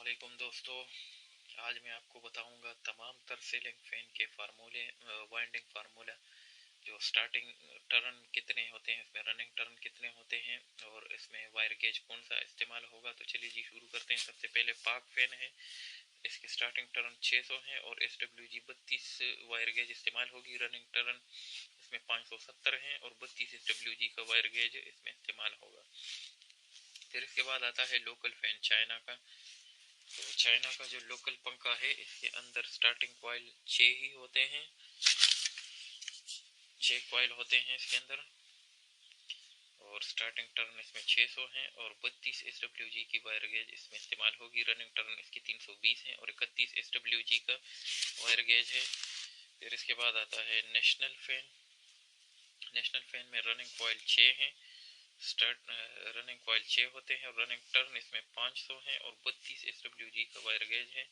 अस्सलामुअलैकुम दोस्तों, आज मैं आपको बताऊंगा तमाम तर सीलिंग फैन के फार्मूले, वाइंडिंग फार्मूला, जो स्टार्टिंग टर्न कितने होते हैं, इसमें रनिंग टर्न कितने होते हैं और इसमें वायर गेज कौन सा इस्तेमाल होगा। तो चलिए जी शुरू करते हैं। सबसे पहले पाक फैन है, इसके स्टार्टिंग टर्न 600 है और SWG 32 वायर गेज इस्तेमाल होगी। रनिंग टर्न इसमें 570 है और 32 SWG का वायर गेज इसमें इस्तेमाल होगा। फिर इसके बाद आता है लोकल फैन चाइना का। तो चाइना का जो लोकल पंखा है, इसके अंदर स्टार्टिंग कॉइल 6 ही होते हैं, 6 कॉइल होते हैं इसके अंदर और स्टार्टिंग टर्न इसमें 600 है और 32 SWG की वायर गेज इसमें इस्तेमाल होगी। रनिंग टर्न इसकी 320 है और 31 SWG का वायर गेज है। फिर इसके बाद आता है नेशनल फैन। नेशनल फैन में रनिंग कॉइल 6 हैं, रनिंग कॉइल 6 होते हैं और रनिंग टर्न इसमें 500 है और 32 SWG का वायर गेज है।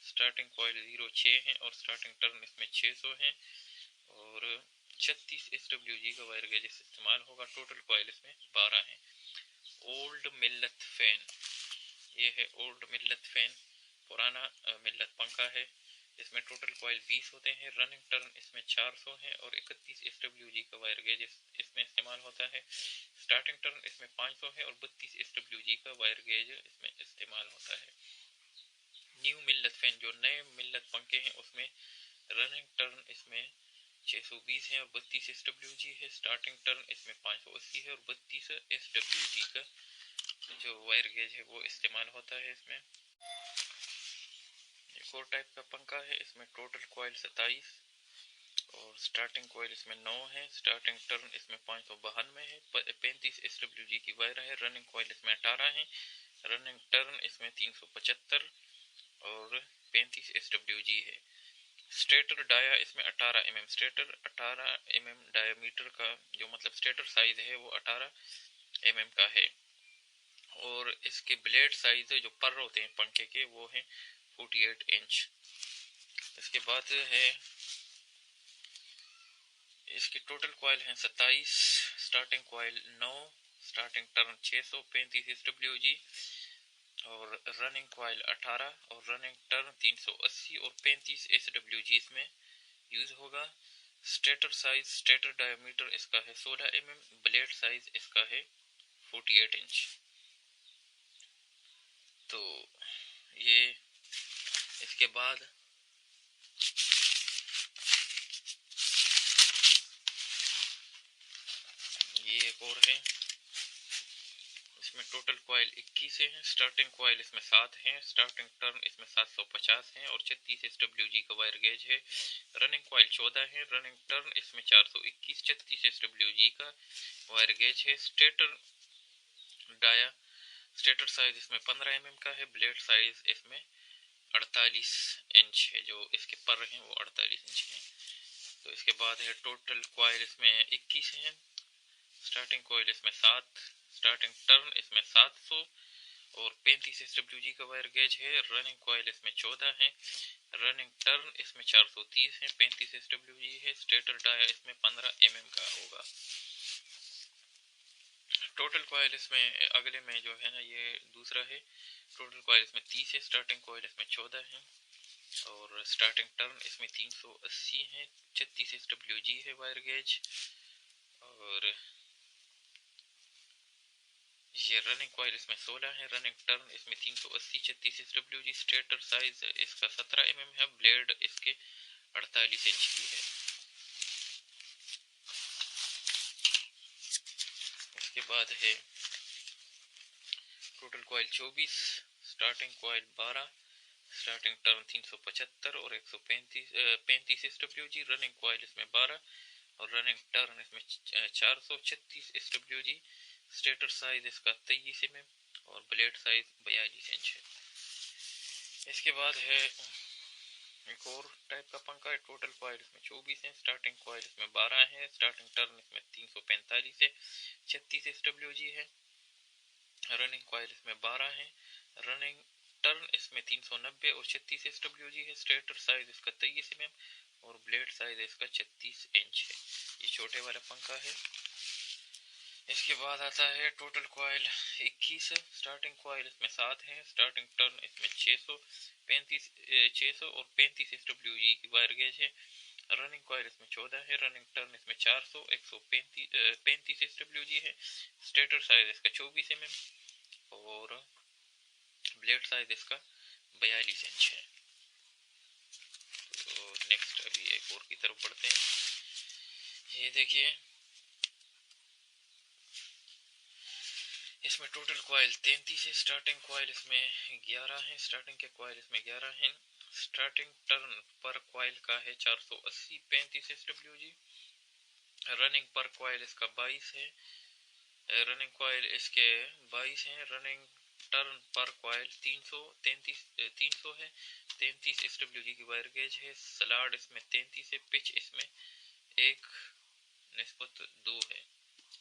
स्टार्टिंग कॉइल 06 है और स्टार्टिंग टर्न इसमें 600 है और 36 SWG का वायर गेज इस्तेमाल होगा। टोटल कॉइल इसमें 12 है। ओल्ड मिल्लत फैन, ये है ओल्ड मिल्लत फैन, पुराना मिल्लत पंखा है। इसमें टोटल कॉइल 20 होते हैं, रनिंग टर्न इसमें 400 है और 31 SWG का वायर गेज इसमें इस्तेमाल होता है। स्टार्टिंग टर्न इसमें 500 है और 32 SWG का वायर गेज इसमें इस्तेमाल होता है। न्यू मिल्लत फैन, जो नए मिल्लत पंखे हैं, उसमें रनिंग टर्न इसमें 620 है और 32 SWG है। स्टार्टिंग टर्न इसमें 580 है और 32 SWG का जो वायर गेज है वो इस्तेमाल होता है। इसमें एक और टाइप का पंखा है, इसमें टोटल कॉइल 27 और स्टार्टिंग कॉइल इसमें 9 है। स्टार्टिंग टर्न इसमें 592 है, 35 SWG की वायर है। रनिंग कॉइल इसमें 18 है, रनिंग टर्न इसमें 375 और 35 SWG है। स्टेटर डाया इसमें 18 mm, स्टेटर 18 mm डायमीटर का, जो मतलब स्टेटर साइज है वो 18 mm का है और इसके ब्लेड साइज जो पर होते हैं पंखे के वो है 48 इंच। इसके बाद है इसकी टोटल कॉइल है 27, starting coil 9, starting turn 635 SWG और रनिंग कॉइल 18 और रनिंग टर्न 380 और 35 SWG इसमें यूज होगा। स्टेटर साइज, स्टेटर डायमीटर इसका है 16 mm, ब्लेड साइज इसका है 48 इंच। तो ये इसके बाद ये एक और है, इसमें टोटल कॉइल 21 है, स्टार्टिंग कॉइल इसमें 7 है, स्टार्टिंग टर्न इसमें 750 है और 36 SWG का वायर गेज है। रनिंग कॉइल 14 है, रनिंग टर्न इसमें 421, 36 SWG का वायर गेज है। स्टेटर डाया, स्टेटर साइज इसमें 15 mm का है, ब्लेड साइज इसमें 48 इंच है, जो इसके पर हैं वो 48 इंच है। तो इसके बाद है टोटल कॉइल इसमें 21 है, स्टार्टिंग कॉइल इसमें 7, स्टार्टिंग टर्न इसमें 700 और 35 SWG का वायर गेज है। रनिंग कॉइल इसमें 14 है, रनिंग टर्न इसमें 430 है, 35 SWG है। स्टेटर डाया इसमें 15 mm का होगा। टोटल कॉइल इसमें अगले में जो है ना, ये दूसरा है, टोटल कॉइल इसमें 30 है, स्टार्टिंग कॉइल इसमें 14 है और स्टार्टिंग टर्न इसमें 380 है, 36 SWG है वायर गेज और ये रनिंग कॉइल इसमें 16 है, रनिंग टर्न इसमें 380, 36 SWG। स्टेटर साइज इसका 17 mm है, ब्लेड इसके 48 इंच की है। इसके बाद है total coil 24, starting coil 12, starting turn 375 और 135 SWG। रनिंग कॉइल इसमें 12 और रनिंग टर्न इसमें 436 SWG। स्टेटर साइज इसका 23 mm और ब्लेड साइज 42 इंच है। इसके बाद है एक और टाइप का पंखा है, टोटल कॉइल इसमें 24 है, स्टार्टिंग कॉइल इसमें 12 है, स्टार्टिंग टर्न इसमें 345 है, 36 SWG है। रनिंग कॉइल इसमें 12 है, रनिंग टर्न इसमें 390 और 36 SWG है। स्टेटर साइज इसका 23 mm और ब्लेड साइज इसका 36 इंच है। ये छोटे वाला पंखा है। इसके बाद आता है टोटल कॉइल 21, स्टार्टिंग कॉइल इसमें 7 है, स्टार्टिंग टर्न इसमें 600 और 35 SWG की वायर गेज है। रनिंग कॉइल इसमें 14 है, रनिंग टर्न इसमें 400 135 SWG है। स्टेटर साइज इसका 24 mm और ब्लेड साइज इसका 42 इंच है। तो नेक्स्ट अभी एक और की तरफ बढ़ते हैं। ये देखिए इसमें टोटल कॉइल 33 है, स्टार्टिंग कॉइल इसमें 11 है, स्टार्टिंग के कॉइल इसमें 11 है। स्टार्टिंग टर्न पर कॉइल का है 480 35 SWG। रनिंग पर कॉइल इसका 22 है, रनिंग कॉइल इसके 22 हैं। रनिंग टर्न पर कॉइल 300 है, 33 SWG की वायर गेज है। स्लाड इसमें 33 है, पिच इसमें 1:2 है,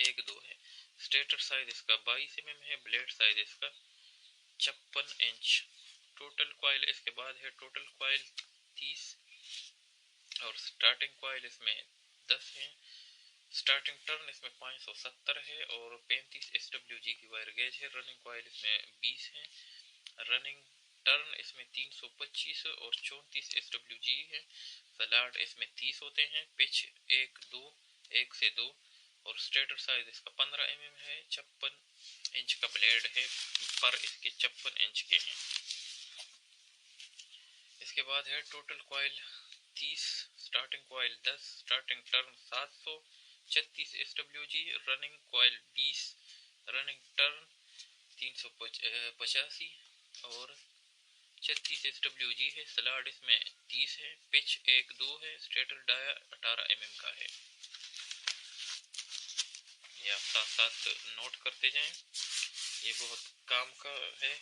1:2 है। स्टेटर साइज इसका 22 mm है, ब्लेड साइज इसका 56 इंच। टोटल कॉइल इसके बाद है टोटल कॉइल 30 और स्टार्टिंग कॉइल इसमें 10 है। स्टार्टिंग टर्न इसमें 570 है और 35 SWG की वायर गेज है। रनिंग कॉइल इसमें 20 है, रनिंग टर्न इसमें 325 और 34 SWG है। स्लाड इसमें 30 होते हैं, पिच 1 से 2 और स्टेटर साइज इसका 15 mm है। 56 इंच का ब्लेड है, पर इसके 56 इंच के हैं। इसके बाद है total coil 30, starting coil 10, starting turn 736 SWG। Running coil 20, running turn 385 और 36 SWG है। स्लाड इसमें 30 है, पिच 1:2 है। स्टेटर डाया 18 mm का है। ये आप साथ साथ नोट करते जाएं, ये बहुत काम का है।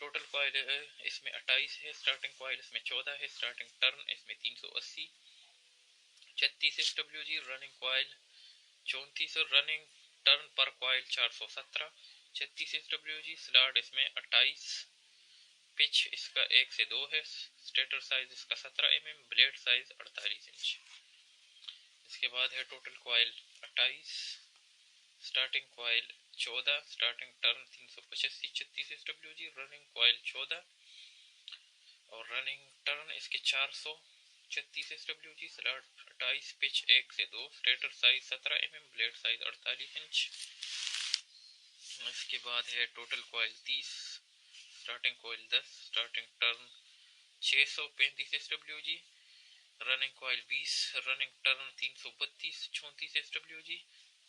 टोटल कॉइल इसमें 28 है, स्टार्टिंग कॉइल इसमें 14 है, स्टार्टिंग टर्न इसमें 380 36 SWG। रनिंग कॉइल 34 और रनिंग टर्न पर कॉइल 417 36 SWG। स्लाड इसमें 28, पिच इसका 1 से 2 है। स्टेटर साइज इसका 17 mm, ब्लेड साइज 48 इंच। इसके बाद है total coil 28, starting coil 14, starting turn 385 36 SWG। Running coil 14 और रनिंग टर्न इसके 400 36 SWG। स्लाड 28, पिच 1 से 2, stator size 17 mm, blade size 48 inch. इसके बाद है total coil 30, starting coil 10, starting turn 635 SWG। Running coil 20, running turn 332 34 SWG।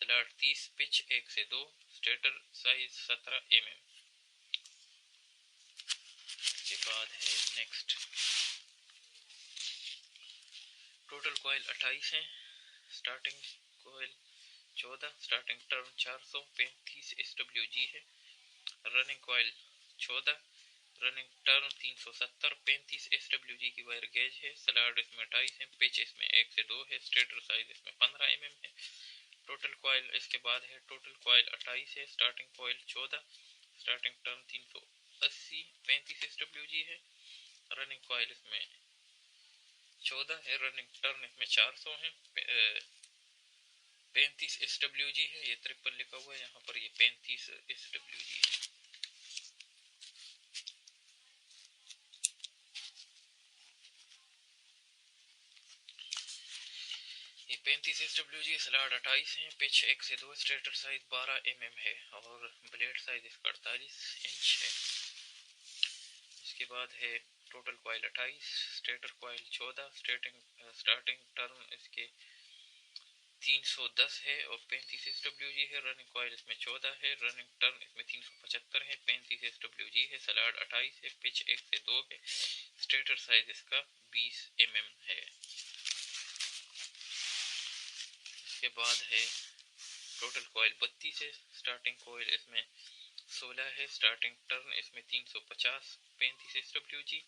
स्लाड 30, pitch 1 से 2, stator size 17 mm। इसके बाद है नेक्स्ट टोटल कॉइल 28 है, starting coil 14, starting turn 435 SWG है। Running coil 14, running turn 370 35 SWG की वायर गेज है। स्लाड इसमें 28 है, पिच इसमें 1 से 2 है। स्टेटर साइज इसमें 15 mm है। टोटल कॉइल इसके बाद है टोटल कॉइल 28 है, starting coil 14, starting turn 380 35 SWG है। रनिंग कॉइल इसमें 14 है, रनिंग टर्न इसमें 400 है, 35 SWG है। ये 53 लिखा हुआ है, यहाँ पर ये 35 SWG है। ये 35 SWG, स्लाड 28 है, पिच 1 से 2, स्टेटर साइज 12 mm है और ब्लेड साइज इसका 48 इंच है। इसके बाद है total coil 28, stator coil 14, starting turn इसके 310 है और 35 SWG है। रनिंग कॉइल इसमें 14 है, रनिंग टर्न इसमें 375 है, 35 SWG है। स्लाड 28 है, पिच 1 से 2 है, स्टेटर साइज इसका 20 mm है। इसके बाद है टोटल कॉइल 32 है, स्टार्टिंग कॉइल इसमें 16 है, स्टार्टिंग टर्न इसमें 350 35 SWG।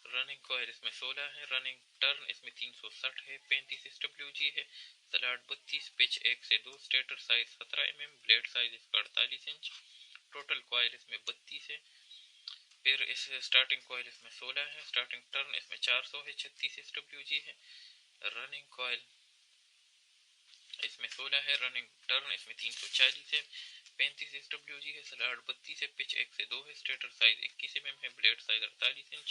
रनिंग कॉइल इसमें 16 है, रनिंग टर्न इसमें 360 है, 35 SWG है। स्लाड 32, पिच 1 से 2, stator size 17 mm, blade size इसका 48 इंच। टोटल कॉइल इसमें 32 है। फिर इस स्टार्टिंग कॉइल इसमें 16 है, स्टार्टिंग टर्न इसमें 400 है, 36 SWG है। रनिंग कॉइल इसमें 16 है, रनिंग टर्न इसमें 340 है, 35 SWG है, स्लाट 32 है, पिच 1 से 2 है, स्टेटर साइज 21 mm है, ब्लेड साइज 48 इंच।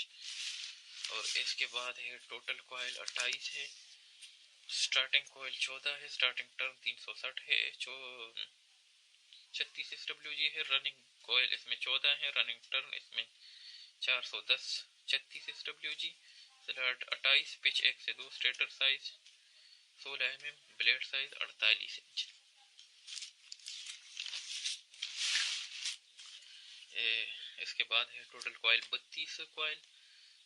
और इसके बाद है टोटल कॉइल 28 है, स्टार्टिंग कॉइल 14 है, स्टार्टिंग टर्न 360 है, 36 SWG है, रनिंग कॉइल इसमें 14 है, रनिंग टर्न इसमें 410, 36 SWG, स्लाट 28, पिच 1 से 2, stator size 16 mm, blade size 48 inch. इसके बाद है total coil 32 coil,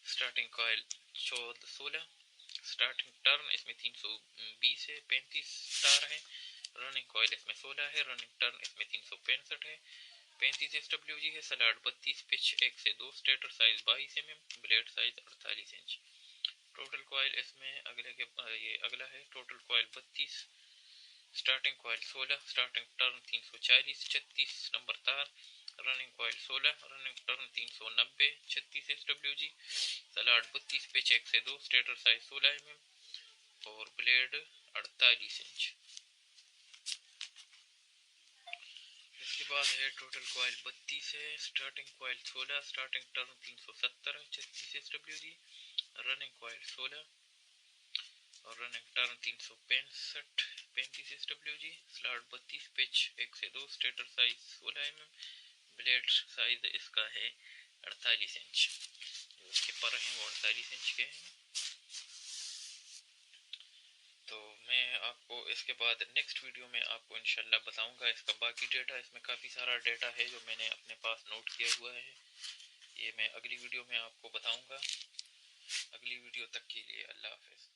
starting coil 16, starting turn इसमें 320 है, 35 तार है, रनिंग कॉइल इसमें 16 है, रनिंग टर्न इसमें 365 है, 35 SWG है, स्लाट 32, पिच 1 से 2, stator size 22 mm, blade size 48 inch. Total coil इसमें ये अगला है total coil 32, starting coil 16, starting turn 340, 36 number तार, running coil 16, running turn 390, 36 SWG, slot 32, pitch 1 से 2, स्टेटर साइज 16 mm और ब्लेड 48 इंच। इसके बाद है टोटल कॉइल 32 है, starting coil 16, starting turn 370, 36 SWG, running coil 16 और running turn 365, 35 SWG, slot 32, pitch 1 से 2, stator size 16 mm, blade size इसका है 48 इंच। जो इसके पर हैं वो 48 इंच के हैं। तो मैं आपको इसके बाद नेक्स्ट वीडियो में आपको इंशाल्लाह बताऊंगा इसका बाकी डेटा। इसमें काफ़ी सारा डेटा है जो मैंने अपने पास नोट किया हुआ है, ये मैं अगली वीडियो में आपको बताऊंगा। अगली वीडियो तक के लिए अल्लाह हाफ़िज़।